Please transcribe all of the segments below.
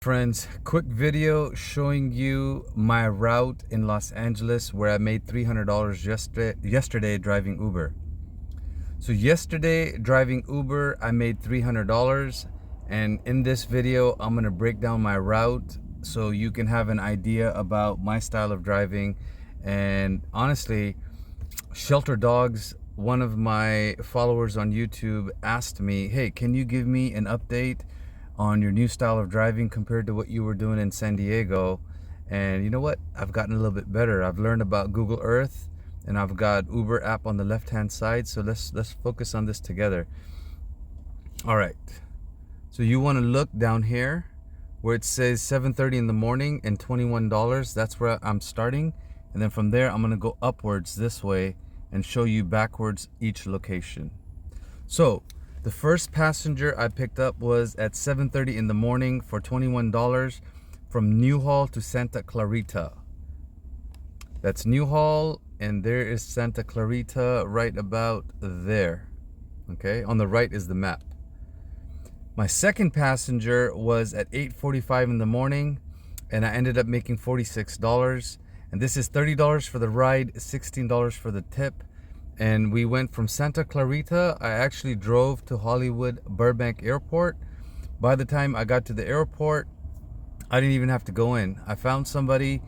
Friends, quick video showing you my route in Los Angeles where I made $300 yesterday driving Uber. So yesterday driving Uber, I made $300, and in this video, I'm gonna break down my route so you can have an idea about my style of driving. And honestly, Shelter Dogs, one of my followers on YouTube, asked me, hey, can you give me an update on your new style of driving compared to what you were doing in San Diego? And you know what? I've gotten a little bit better. I've learned about Google Earth, and I've got Uber app on the left hand side. So let's focus on this together. All right. So you want to look down here where it says 7:30 in the morning and $21. That's where I'm starting. And then from there, I'm going to go upwards this way and show you backwards each location. So the first passenger I picked up was at 7:30 in the morning for $21 from Newhall to Santa Clarita. That's Newhall, and there is Santa Clarita right about there. Okay, on the right is the map. My second passenger was at 8:45 in the morning, and I ended up making $46. And this is $30 for the ride, $16 for the tip. And we went from Santa Clarita. I actually drove to Hollywood Burbank Airport. By the time I got to the airport, I didn't even have to go in. I found somebody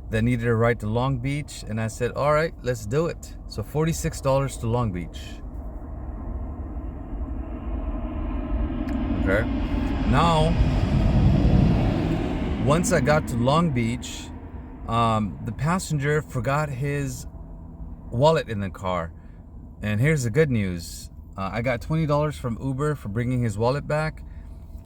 that needed a ride to Long Beach, and I said, all right, let's do it. So $46 to Long Beach. Okay. Now, once I got to Long Beach, the passenger forgot his wallet in the car. And here's the good news. I got $20 from Uber for bringing his wallet back.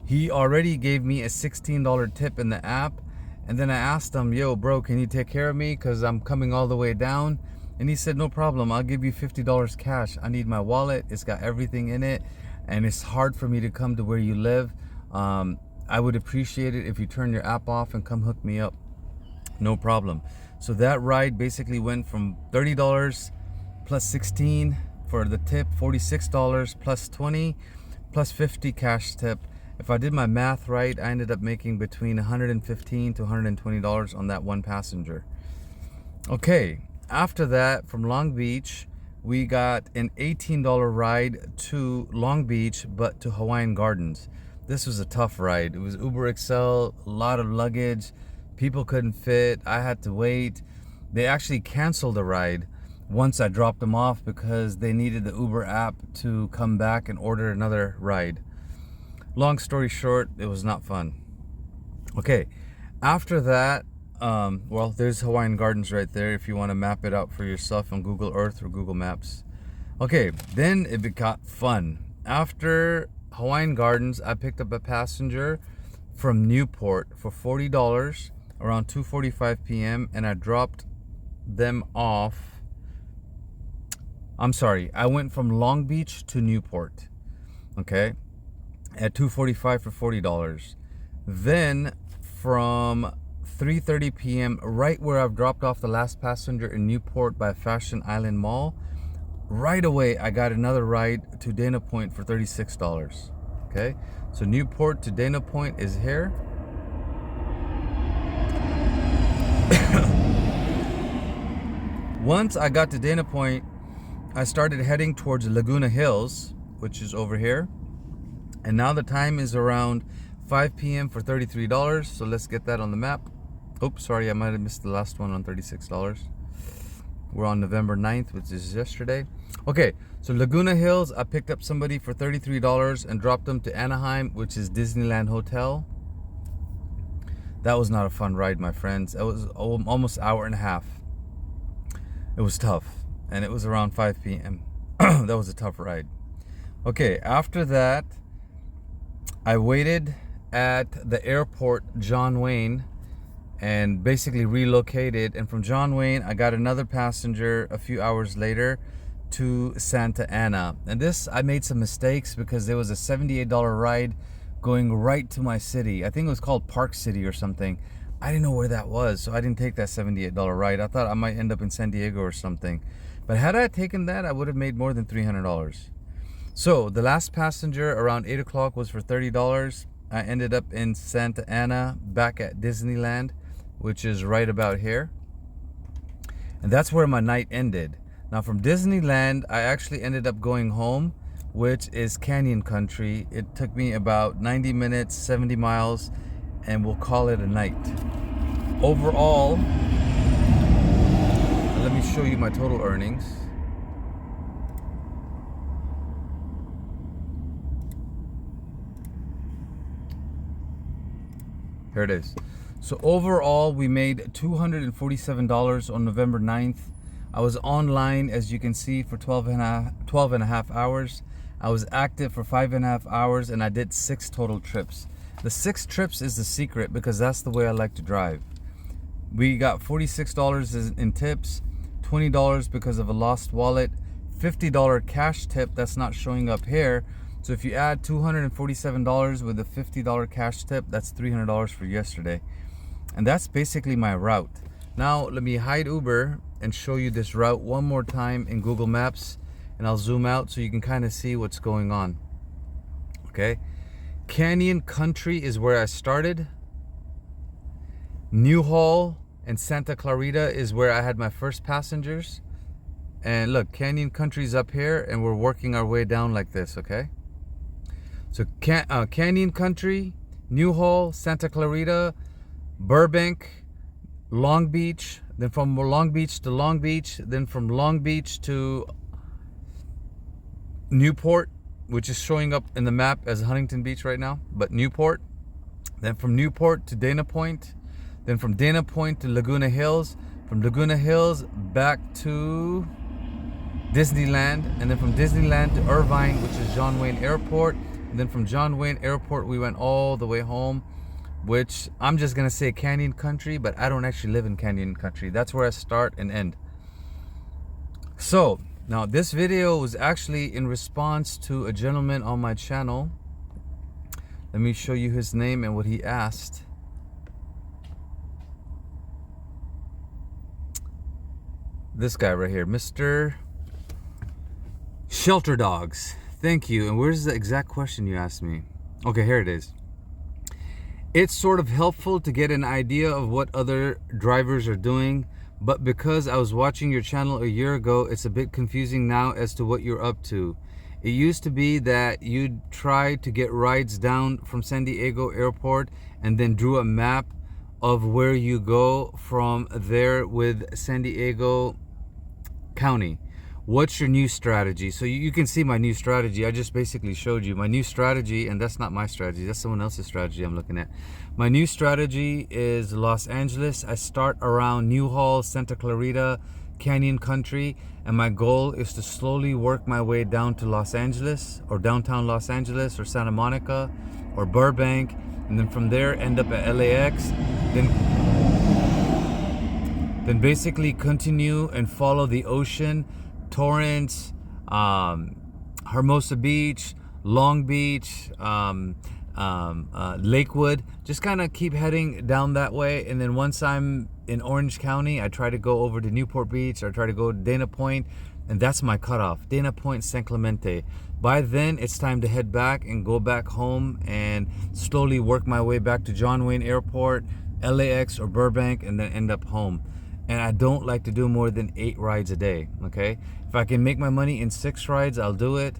He already gave me a $16 tip in the app. And then I asked him, yo, bro, can you take care of me? Because I'm coming all the way down. And he said, no problem. I'll give you $50 cash. I need my wallet. It's got everything in it. And it's hard for me to come to where you live. I would appreciate it if you turn your app off and come hook me up. No problem. So that ride basically went from $30 plus 16 for the tip, $46 plus 20 plus 50 cash tip. If I did my math right, I ended up making between $115 to $120 on that one passenger. Okay, after that, from Long Beach, we got an $18 ride to Long Beach, but to Hawaiian Gardens. This was a tough ride. It was Uber XL, a lot of luggage. People couldn't fit. I had to wait. They actually canceled the ride once I dropped them off because they needed the Uber app to come back and order another ride. Long story short, it was not fun. Okay, after that, well, there's Hawaiian Gardens right there if you want to map it out for yourself on Google Earth or Google Maps. Okay, then it got fun. After Hawaiian Gardens, I picked up a passenger from Newport for $40 around 2:45 p.m. and I dropped them off. I'm sorry, I went from Long Beach to Newport, okay, at 2:45 for $40. Then from 3:30 p.m., right where I've dropped off the last passenger in Newport by Fashion Island Mall, right away I got another ride to Dana Point for $36. Okay, so Newport to Dana Point is here. Once I got to Dana Point, I started heading towards Laguna Hills, which is over here. And now the time is around 5 p.m. for $33. So let's get that on the map. Oops, sorry, I might have missed the last one on $36. We're on November 9th, which is yesterday. Okay, so Laguna Hills, I picked up somebody for $33 and dropped them to Anaheim, which is Disneyland Hotel. That was not a fun ride, my friends. It was almost an hour and a half. It was tough, and it was around 5 p.m. That was a tough ride. Okay, after that, I waited at the airport, John Wayne, and basically relocated. And from John Wayne, I got another passenger a few hours later to Santa Ana. And this, I made some mistakes because there was a $78 ride going right to my city. I think it was called Park City or something. I didn't know where that was, so I didn't take that $78 ride. I thought I might end up in San Diego or something. But had I taken that, I would have made more than $300. So the last passenger around 8 o'clock was for $30. I ended up in Santa Ana, back at Disneyland, which is right about here. And that's where my night ended. Now from Disneyland, I actually ended up going home, which is Canyon Country. It took me about 90 minutes, 70 miles, and we'll call it a night. Overall, let me show you my total earnings. Here it is. So overall, we made $247 on November 9th. I was online, as you can see, for 12 and a half hours. I was active for 5.5 hours, and I did 6 total trips. The 6 trips is the secret, because that's the way I like to drive. We got $46 in tips, $20 because of a lost wallet, $50 cash tip that's not showing up here. So if you add $247 with a $50 cash tip, that's $300 for yesterday. And that's basically my route. Now let me hide Uber and show you this route one more time in Google Maps, and I'll zoom out so you can kind of see what's going on. Okay, Canyon Country is where I started. Newhall and Santa Clarita is where I had my first passengers. And look, Canyon Country's up here, and we're working our way down like this, okay? So Canyon Country, Newhall, Santa Clarita, Burbank, Long Beach, then from Long Beach to Long Beach, then from Long Beach to Newport, which is showing up in the map as Huntington Beach right now, but Newport. Then from Newport to Dana Point, then from Dana Point to Laguna Hills, from Laguna Hills back to Disneyland, and then from Disneyland to Irvine, which is John Wayne Airport. And then from John Wayne Airport, we went all the way home, which I'm just gonna say Canyon Country, but I don't actually live in Canyon Country. That's where I start and end. So now this video was actually in response to a gentleman on my channel. Let me show you his name and what he asked. This guy right here, Mr. Shelter Dogs. Thank you. And where's the exact question you asked me? Okay, here it is. It's sort of helpful to get an idea of what other drivers are doing, but because I was watching your channel a year ago, it's a bit confusing now as to what you're up to. It used to be that you'd try to get rides down from San Diego Airport and then drew a map of where you go from there with San Diego County. What's your new strategy? So you can see my new strategy. I just basically showed you my new strategy, and that's not my strategy, that's someone else's strategy I'm looking at. My new strategy is Los Angeles. I start around Newhall, Santa Clarita, Canyon Country, and my goal is to slowly work my way down to Los Angeles, or downtown Los Angeles, or Santa Monica, or Burbank, and then from there end up at LAX, then basically continue and follow the ocean, Torrance, Hermosa Beach, Long Beach, Lakewood. Just kind of keep heading down that way, and then once I'm in Orange County, I try to go over to Newport Beach, or try to go to Dana Point, and that's my cutoff, Dana Point, San Clemente. By then, it's time to head back and go back home and slowly work my way back to John Wayne Airport, LAX, or Burbank, and then end up home. And I don't like to do more than 8 rides a day, okay? If I can make my money in 6 rides, I'll do it.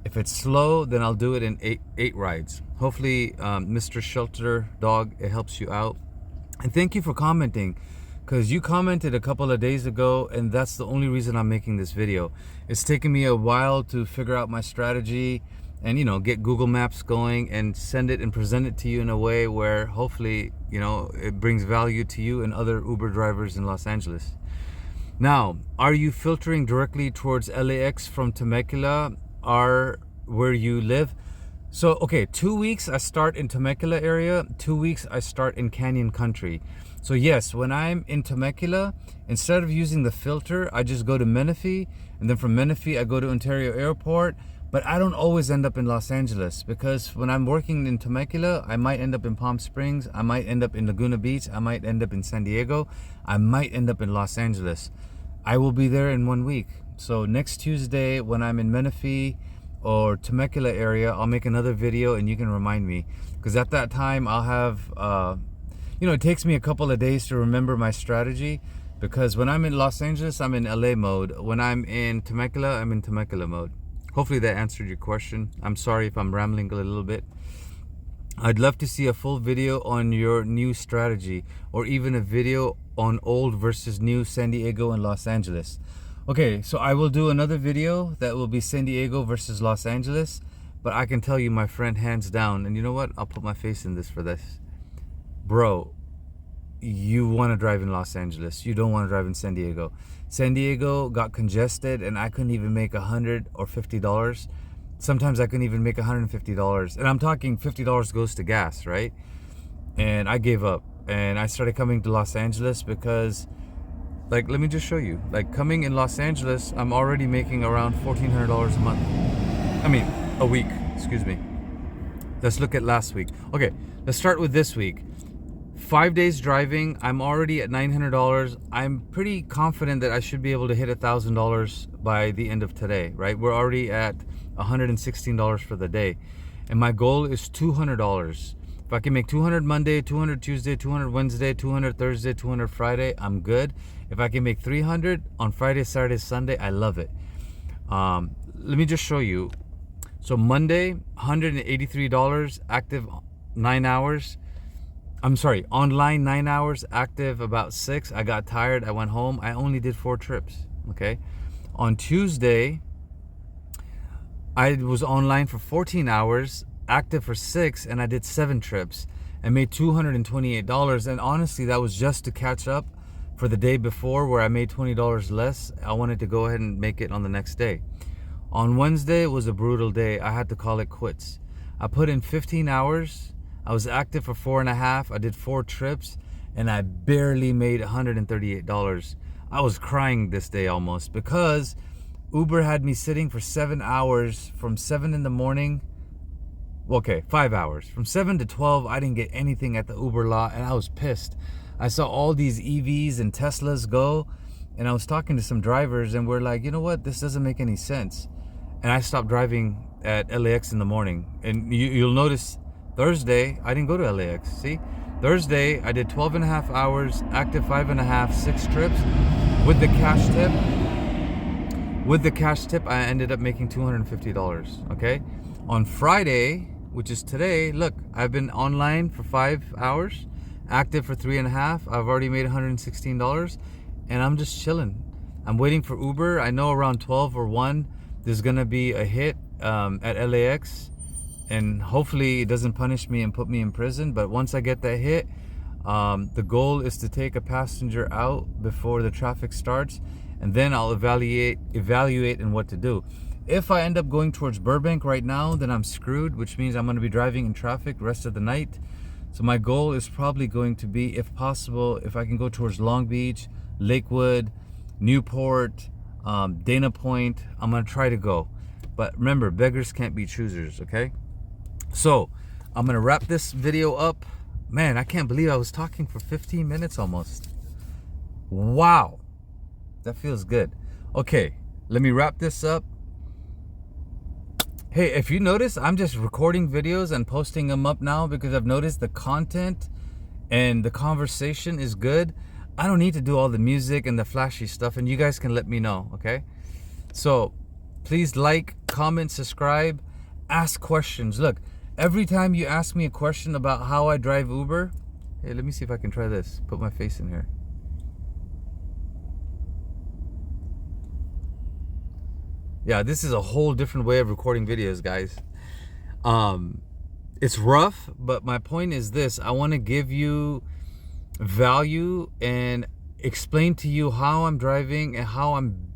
If it's slow, then I'll do it in 8 rides. Hopefully, Mr. Shelter Dog, it helps you out. And thank you for commenting, because you commented a couple of days ago, and that's the only reason I'm making this video. It's taken me a while to figure out my strategy and, you know, get Google Maps going and send it and present it to you in a way where hopefully, you know, it brings value to you and other Uber drivers in Los Angeles. Now, are you filtering directly towards LAX from Temecula, or where you live? So, okay, 2 weeks I start in Temecula area, 2 weeks I start in Canyon Country. So yes, when I'm in Temecula, instead of using the filter, I just go to Menifee, and then from Menifee I go to Ontario Airport. But I don't always end up in Los Angeles, because when I'm working in Temecula, I might end up in Palm Springs, I might end up in Laguna Beach, I might end up in San Diego, I might end up in Los Angeles. I will be there in 1 week. So next Tuesday when I'm in Menifee, or Temecula area, I'll make another video and you can remind me, because at that time I'll have it takes me a couple of days to remember my strategy, because when I'm in Los Angeles, I'm in LA mode. When I'm in Temecula, I'm in Temecula mode. Hopefully that answered your question. I'm sorry if I'm rambling a little bit. I'd love to see a full video on your new strategy, or even a video on old versus new San Diego and Los Angeles. Okay, so I will do another video that will be San Diego versus Los Angeles, but I can tell you, my friend, hands down, and you know what? I'll put my face in this for this. Bro, you want to drive in Los Angeles. You don't want to drive in San Diego. San Diego got congested and I couldn't even make $100 or $50. Sometimes I couldn't even make $150. And I'm talking $50 goes to gas, right? And I gave up. And I started coming to Los Angeles because, like, let me just show you. Like, coming in Los Angeles, I'm already making around $1,400 a month. I mean, a week, excuse me. Let's look at last week. Okay, let's start with this week. 5 days driving, I'm already at $900. I'm pretty confident that I should be able to hit $1,000 by the end of today, right? We're already at $116 for the day. And my goal is $200. If I can make 200 Monday, 200 Tuesday, 200 Wednesday, 200 Thursday, 200 Friday, I'm good. If I can make 300 on Friday, Saturday, Sunday, I love it. Let me just show you. So Monday, $183, active 9 hours. I'm sorry, online 9 hours, active about 6. I got tired, I went home. I only did 4 trips, okay? On Tuesday, I was online for 14 hours, active for 6, and I did 7 trips and made $228. And honestly, that was just to catch up for the day before where I made $20 less. I wanted to go ahead and make it on the next day. On Wednesday, it was a brutal day. I had to call it quits. I put in 15 hours. I was active for 4.5. I did 4 trips and I barely made $138. I was crying this day almost, because Uber had me sitting for 7 hours from 7 in the morning. Okay, 5 hours. From 7 to 12, I didn't get anything at the Uber lot and I was pissed. I saw all these EVs and Teslas go, and I was talking to some drivers and we're like, you know what? This doesn't make any sense. And I stopped driving at LAX in the morning. And you'll notice Thursday, I didn't go to LAX. See? Thursday, I did 12.5 hours, active 5.5, 6 trips. With the cash tip, I ended up making $250, okay? On Friday, which is today, look, I've been online for 5 hours, active for 3.5. I've already made $116, and I'm just chilling. I'm waiting for Uber. I know around 12 or 1, there's gonna be a hit at LAX. And hopefully it doesn't punish me and put me in prison. But once I get that hit, the goal is to take a passenger out before the traffic starts, and then I'll evaluate and what to do. If I end up going towards Burbank right now, then I'm screwed, which means I'm going to be driving in traffic the rest of the night. So my goal is probably going to be, if possible, if I can go towards Long Beach, Lakewood, Newport, Dana Point, I'm going to try to go. But remember, beggars can't be choosers, okay? So I'm gonna wrap this video up. Man, I can't believe I was talking for 15 minutes almost. Wow, that feels good. Okay, let me wrap this up. Hey, if you notice, I'm just recording videos and posting them up now because I've noticed the content and the conversation is good. I don't need to do all the music and the flashy stuff, and you guys can let me know, okay? So please like, comment, subscribe, ask questions. Look, every time you ask me a question about how I drive Uber, hey, let me see if I can try this. Put my face in here. Yeah, this is a whole different way of recording videos, guys. It's rough, but my point is this. I want to give you value and explain to you how I'm driving and how I'm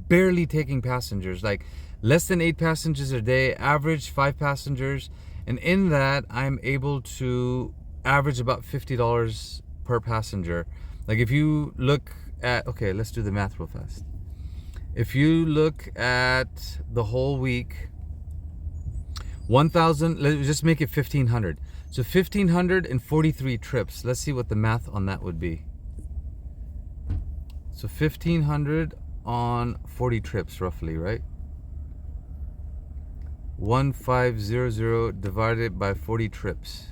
barely taking passengers. Like less than 8 passengers a day, average 5 passengers. And in that, I'm able to average about $50 per passenger. Like if you look at, okay, let's do the math real fast. If you look at the whole week, 1,000, let's just make it 1,500. So 1,543 trips. Let's see what the math on that would be. So 1,500 on 40 trips roughly, right? 1500 divided by 40 trips.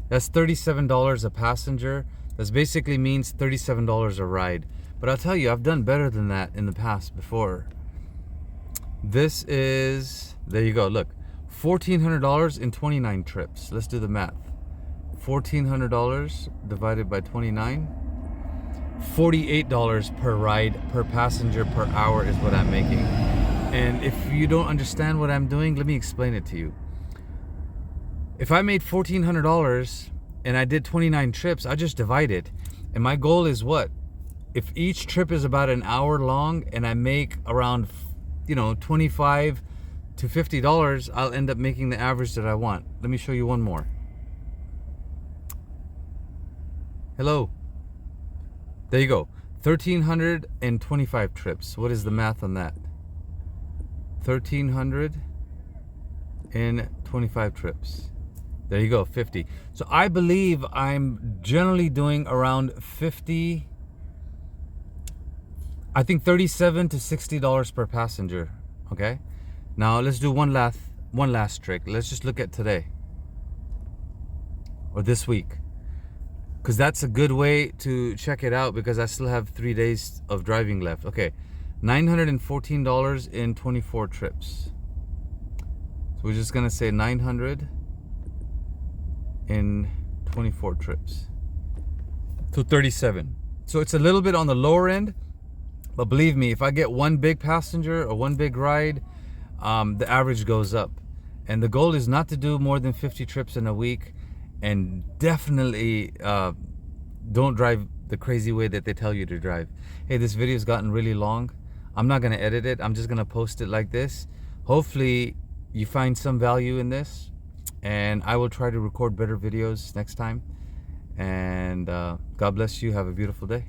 That's $37 a passenger. That basically means $37 a ride. But I'll tell you, I've done better than that in the past before. This is, there you go, look, $1,400 in 29 trips. Let's do the math. $1,400 divided by 29. $48 per ride, per passenger, per hour is what I'm making. And if you don't understand what I'm doing, let me explain it to you. If I made $1,400 and I did 29 trips, I just divide it. And my goal is what? If each trip is about an hour long and I make around, $25 to $50, I'll end up making the average that I want. Let me show you one more. Hello. There you go. 1,325 trips. What is the math on that? 1,325 trips. There you go, 50. So I believe I'm generally doing around 50, I think $37 to $60 per passenger. Okay. Now let's do one last trick. Let's just look at today or this week, because that's a good way to check it out, because I still have 3 days of driving left. Okay, $914 in 24 trips. So we're just gonna say 900 in 24 trips. So 37. So it's a little bit on the lower end, but believe me, if I get one big passenger or one big ride, the average goes up. And the goal is not to do more than 50 trips in a week. And definitely don't drive the crazy way that they tell you to drive. Hey, this video's gotten really long. I'm not gonna edit it. I'm just gonna post it like this. Hopefully you find some value in this, and I will try to record better videos next time. And God bless you. Have a beautiful day.